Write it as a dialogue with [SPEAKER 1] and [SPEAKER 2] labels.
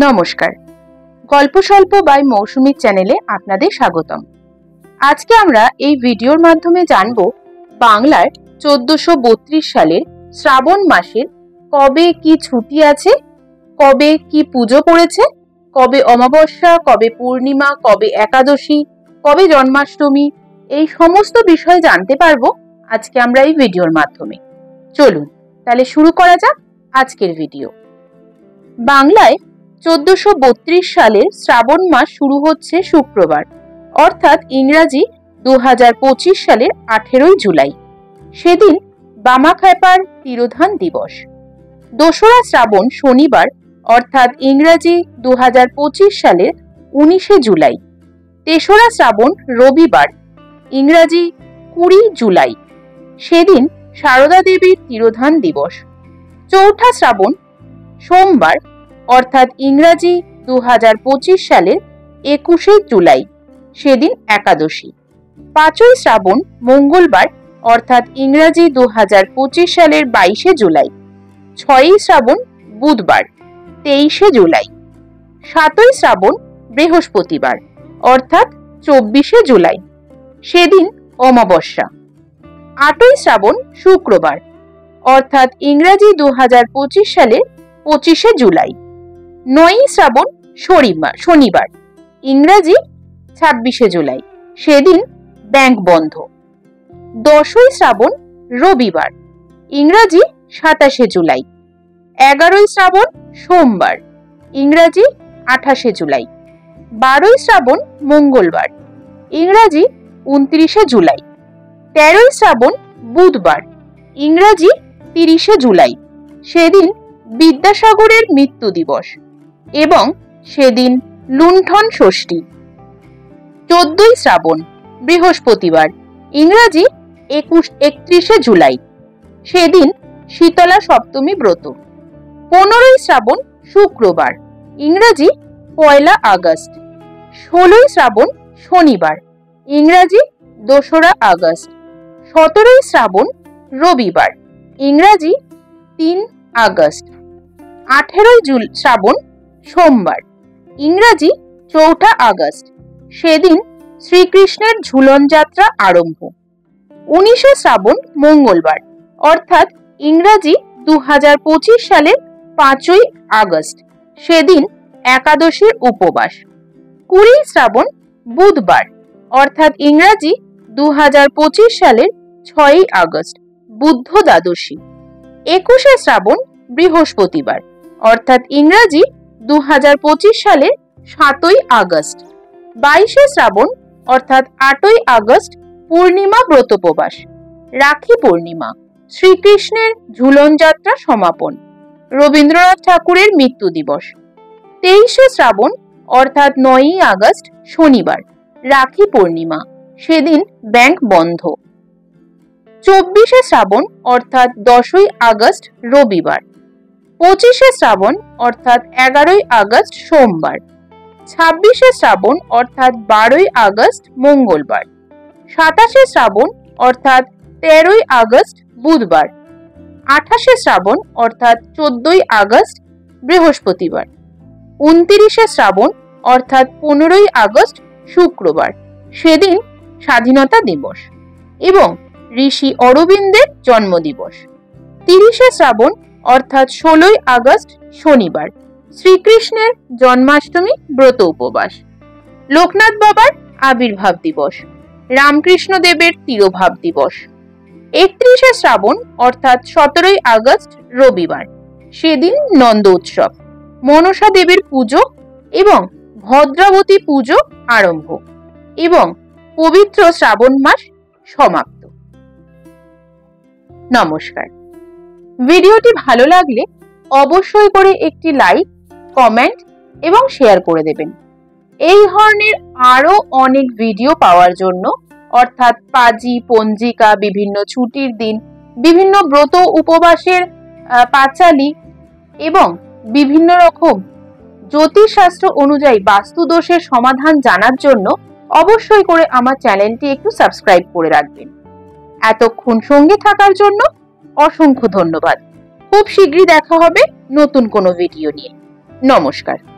[SPEAKER 1] নমস্কার, গল্প স্বল্প বাই মৌসুমী চ্যানেলে আপনাদের স্বাগতম। আজকে আমরা এই ভিডিওর মাধ্যমে জানব বাংলার 1432 সালের শ্রাবণ মাসের কবে কি ছুটি আছে, কবে কি পুজো পড়েছে, কবে অমাবস্যা, কবে পূর্ণিমা, কবে একাদশী, কবে জন্মাষ্টমী, এই সমস্ত বিষয় জানতে পারবো আজকে আমরা এই ভিডিওর মাধ্যমে। চলুন তাহলে শুরু করা যাক আজকের ভিডিও। বাংলায় 1432 সালের শ্রাবণ মাস শুরু হচ্ছে শুক্রবার, অর্থাৎ ইংরাজি 2025 সালের 18 জুলাই। সেদিন বামাখ্যাপার তিরোধান দিবস। দোসরা শ্রাবণ শনিবার, অর্থাৎ ইংরাজি 2025 সালের 19 জুলাই। তেসরা শ্রাবণ রবিবার, ইংরাজি 20 জুলাই। সেদিন সারদা দেবীর তিরোধান দিবস। চৌঠা শ্রাবণ সোমবার, অর্থাৎ ইংরাজি 2025 সালের 21 জুলাই। সেদিন একাদশী। পাঁচই শ্রাবণ মঙ্গলবার, অর্থাৎ ইংরাজি 2025 সালের 22 জুলাই। ছয়ই শ্রাবণ বুধবার, 23 জুলাই। সাতই শ্রাবণ বৃহস্পতিবার, অর্থাৎ 24 জুলাই। সেদিন অমাবস্যা। আটই শ্রাবণ শুক্রবার, অর্থাৎ ইংরাজি 2025 সালের 25 জুলাই। নয়ই শ্রাবণ শনিবার, ইংরাজি 26 জুলাই। সেদিন ব্যাংক বন্ধ। দশই শ্রাবণ রবিবার, ইংরাজি 27 জুলাই। 11ই শ্রাবণ সোমবার, ইংরাজি 28 জুলাই। 12ই শ্রাবণ মঙ্গলবার, ইংরাজি 29 জুলাই। 13ই শ্রাবণ বুধবার, ইংরাজি 30 জুলাই। সেদিন বিদ্যাসাগরের মৃত্যু দিবস এবং সেদিন লুণ্ঠন ষষ্ঠী। 14ই শ্রাবণ বৃহস্পতিবার, ইংরাজি 31 জুলাই। সেদিন শীতলা সপ্তমী ব্রত। 15ই শ্রাবণ শুক্রবার, ইংরাজি 1 আগস্ট। 16ই শ্রাবণ শনিবার, ইংরাজি 2 আগস্ট। 17ই শ্রাবণ রবিবার, ইংরাজি 3 আগস্ট। 18ই শ্রাবণ সোমবার, ইংরাজি 4 আগস্ট। সেদিন শ্রীকৃষ্ণের ঝুলন যাত্রা আরম্ভ। 19শে শ্রাবণ মঙ্গলবার, অর্থাৎ ইংরাজি 2025 সালের 5ই আগস্ট। সেদিন একাদশীর উপবাস। 20 শ্রাবণ বুধবার, অর্থাৎ ইংরাজি 2025 সালের 6ই আগস্ট, বুদ্ধ দ্বাদশী। 21শে শ্রাবণ বৃহস্পতিবার, অর্থাৎ ইংরাজি 2025 সালের 7ই আগস্ট। 22শে শ্রাবণ, অর্থাৎ 8ই আগস্ট, পূর্ণিমা ব্রতোপবাস। রাখি পূর্ণিমা, শ্রীকৃষ্ণের ঝুলন যাত্রা সমাপন। রবীন্দ্রনাথ ঠাকুরের মৃত্যু দিবস। 23শে শ্রাবণ, অর্থাৎ 9ই আগস্ট, শনিবার, রাখি পূর্ণিমা। সেদিন ব্যাংক বন্ধ। 24শে শ্রাবণ, অর্থাৎ 10ই আগস্ট, রবিবার। 25শে শ্রাবণ, অর্থাৎ 11ই আগস্ট, সোমবার। 26শে শ্রাবণ, অর্থাৎ 12ই আগস্ট, মঙ্গলবার। 27শে শ্রাবণ, অর্থাৎ 13ই আগস্ট, বুধবার। 28শে শ্রাবণ, অর্থাৎ 14ই আগস্ট, বৃহস্পতিবার। 29শে শ্রাবণ, অর্থাৎ 15ই আগস্ট, শুক্রবার। সেদিন স্বাধীনতা দিবস এবং ঋষি অরবিন্দের জন্মদিবস। 30শে শ্রাবণ, অর্থাৎ 16ই আগস্ট, শনিবার, শ্রীকৃষ্ণের জন্মাষ্টমী ব্রত উপবাস। লোকনাথ বাবার আবির্ভাব দিবস, রামকৃষ্ণ দেবের তিরোভাব দিবস। 31শে শ্রাবণ, অর্থাৎ 17ই আগস্ট, রবিবার। সেদিন নন্দ উৎসব, মনসা দেবীর পুজো এবং ভদ্রাবতী পুজো আরম্ভ এবং পবিত্র শ্রাবণ মাস সমাপ্ত। নমস্কার। ভিডিওটি ভালো লাগলে অবশ্যই করে একটি লাইক, কমেন্ট এবং শেয়ার করে দেবেন। এই ধরনের আরো অনেক ভিডিও পাওয়ার জন্য, অর্থাৎ পাজি, পঞ্জিকা, বিভিন্ন ছুটির দিন, বিভিন্ন ব্রত উপবাসের পাঁচালি এবং বিভিন্ন রকম জ্যোতিষশাস্ত্র অনুযায়ী বাস্তু দোষের সমাধান জানার জন্য অবশ্যই করে আমার চ্যানেলটি একটু সাবস্ক্রাইব করে রাখবেন। এতক্ষণ সঙ্গে থাকার জন্য অসংখ্য ধন্যবাদ। খুব শীঘ্রই দেখা হবে নতুন কোনো ভিডিও নিয়ে। নমস্কার।